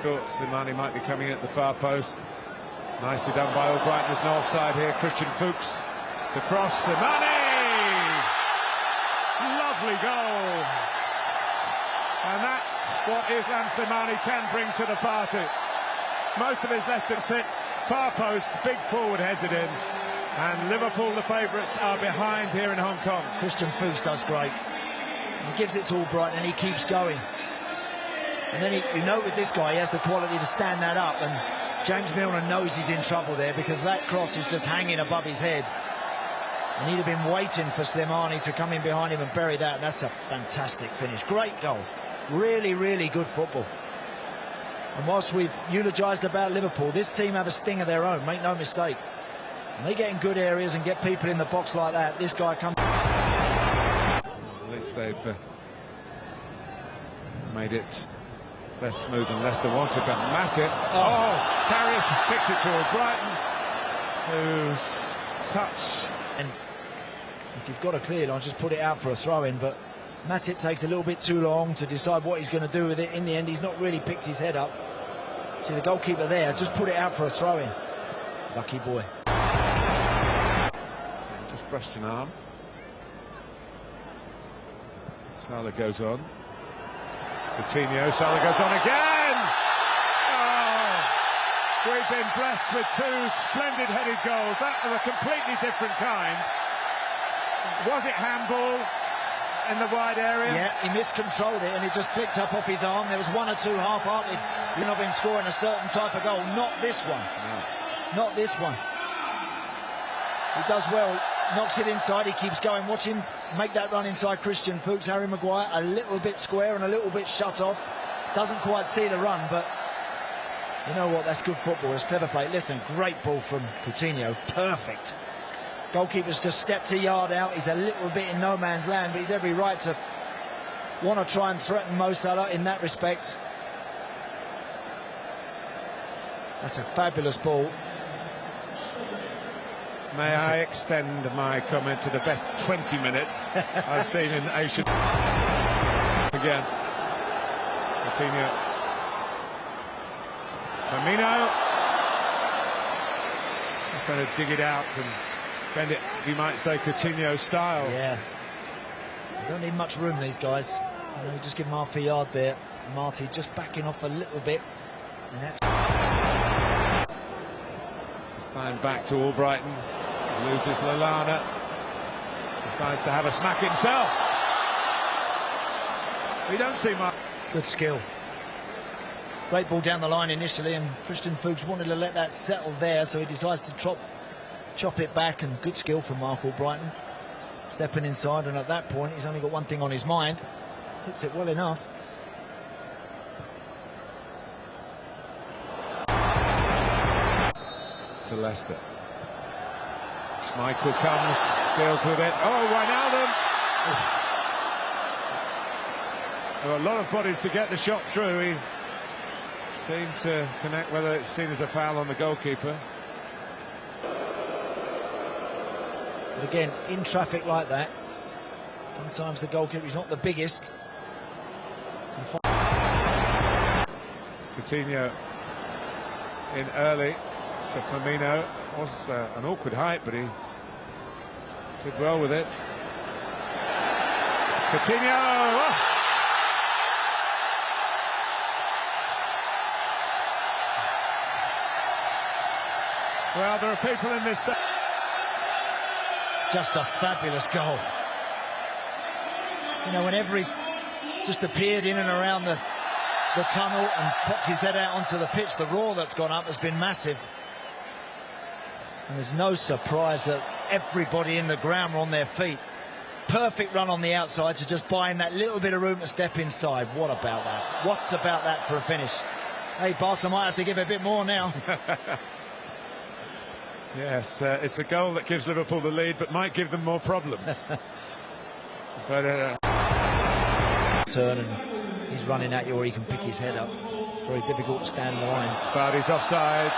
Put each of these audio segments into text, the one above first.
thought Slimani might be coming at the far post. Nicely done by Albright. There's no offside here. Christian Fuchs, the cross, Slimani! Lovely goal. And that's what Islam Slimani can bring to the party. Most of his Leicester sit, far post, big forward heads it in. And Liverpool, the favourites, are behind here in Hong Kong. Christian Fuchs does great. He gives it to Albright and he keeps going. And then you know with this guy, he has the quality to stand that up. And James Milner knows he's in trouble there because that cross is just hanging above his head. And he'd have been waiting for Slimani to come in behind him and bury that. And that's a fantastic finish. Great goal. Really, really good football. And whilst we've eulogised about Liverpool, this team have a sting of their own, make no mistake. And they get in good areas and get people in the box like that. This guy comes... At least they've made it less smooth than Leicester wanted, but Matip... Carrius picked it to Brighton, who's touch... And if you've got a clear line, just put it out for a throw-in, but Matip takes a little bit too long to decide what he's going to do with it. In the end, he's not really picked his head up. See the goalkeeper there, just put it out for a throw-in. Lucky boy. Just brushed an arm. Salah goes on. Coutinho, Salah goes on again! Oh, we've been blessed with two splendid headed goals. That was a completely different kind. Was it handball in the wide area? Yeah, he miscontrolled it and it just flicked up off his arm. There was one or two half-hearted, you know, been scoring a certain type of goal. Not this one. No. Not this one. He does well, knocks it inside, he keeps going. Watch him make that run inside Christian Fuchs. Harry Maguire a little bit square and a little bit shut off. Doesn't quite see the run, but you know what, that's good football. It's clever play. Listen, great ball from Coutinho. Perfect. Goalkeeper's just stepped a yard out. He's a little bit in no man's land, but he's every right to want to try and threaten Mo Salah in that respect. That's a fabulous ball. May I extend my comment to the best 20 minutes I've seen in Asia. Again, Coutinho. Firmino. He's trying to dig it out and bend it, you might say, Coutinho style. Yeah. They don't need much room, these guys. You know, just give him half a yard there. Marty just backing off a little bit. This time back to Albrighton. Loses Lallana. Decides to have a smack himself. We don't see much. Good skill. Great ball down the line initially, and Christian Fuchs wanted to let that settle there, so he decides to chop it back, and good skill from Mark Albrighton. Stepping inside, and at that point he's only got one thing on his mind. Hits it well enough. To Leicester. Schmeichel comes, deals with it. Oh, Wijnaldum! There were a lot of bodies to get the shot through. He seemed to connect, whether it's seen as a foul on the goalkeeper. But again, in traffic like that, sometimes the goalkeeper is not the biggest. Coutinho in early to Firmino. Was an awkward height, but he did well with it. Coutinho! Oh. Well, there are people in this... Just a fabulous goal. You know, whenever he's just appeared in and around the tunnel and popped his head out onto the pitch, the roar that's gone up has been massive. And there's no surprise that everybody in the ground were on their feet. Perfect run on the outside to just buy him that little bit of room to step inside. What about that? What's about that for a finish? Hey, Barca might have to give a bit more now. Yes, it's a goal that gives Liverpool the lead, but might give them more problems. But turn, and he's running at you, or he can pick his head up. It's very difficult to stand in the line. Vardy's offside.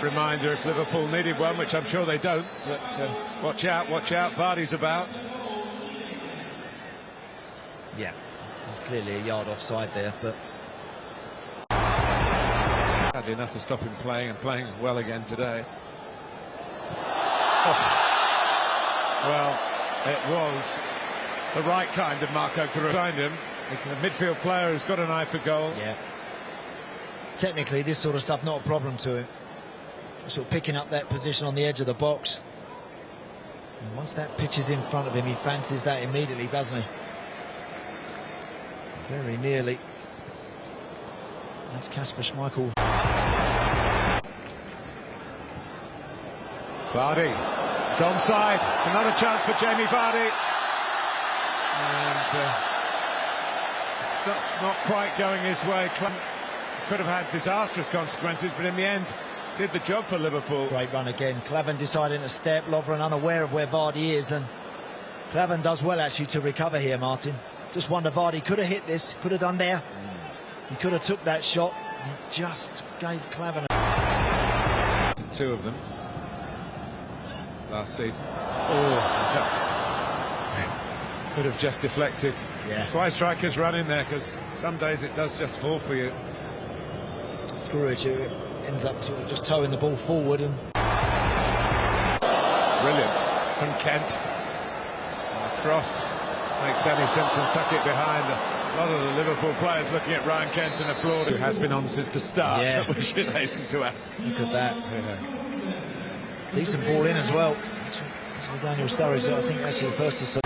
Reminder, if Liverpool needed one, which I'm sure they don't, that watch out, Vardy's about. Yeah, he's clearly a yard offside there, but had enough to stop him playing, and playing well again today. Oh. Well, it was the right kind of Marco Correa. Signed him. It's a midfield player who's got an eye for goal. Yeah. Technically, this sort of stuff not a problem to him. Sort of picking up that position on the edge of the box. And once that pitch is in front of him, he fancies that immediately, doesn't he? Very nearly. That's Kasper Schmeichel. Vardy. It's onside. It's another chance for Jamie Vardy. And that's not quite going his way. Could have had disastrous consequences, but in the end did the job for Liverpool. Great run again. Klavan deciding to step. Lovren unaware of where Vardy is, and Klavan does well actually to recover here, Martin. Just wonder, Vardy could have hit this, could have done there. He could have took that shot. He just gave Klavan two of them last season. Oh, could have just deflected. Yeah. That's why strikers run in there, because some days it does just fall for you. Scrooge, who ends up sort of just towing the ball forward. And brilliant from Kent. And across makes Danny Simpson tuck it behind. A lot of the Liverpool players looking at Ryan Kent and applauding. Who has been on since the start. Yeah. We should hasten to add. Look at that. Yeah. Decent ball in as well. Actually, Daniel Sturridge, I think, actually the first to say.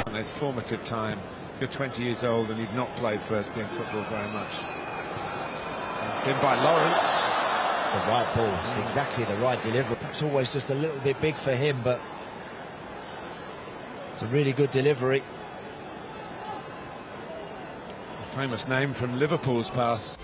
And there's formative time. If you're 20 years old and you've not played first team football very much. It's in by Lawrence. It's the right ball. It's exactly the right delivery. Perhaps always just a little bit big for him, but it's a really good delivery. A famous name from Liverpool's past.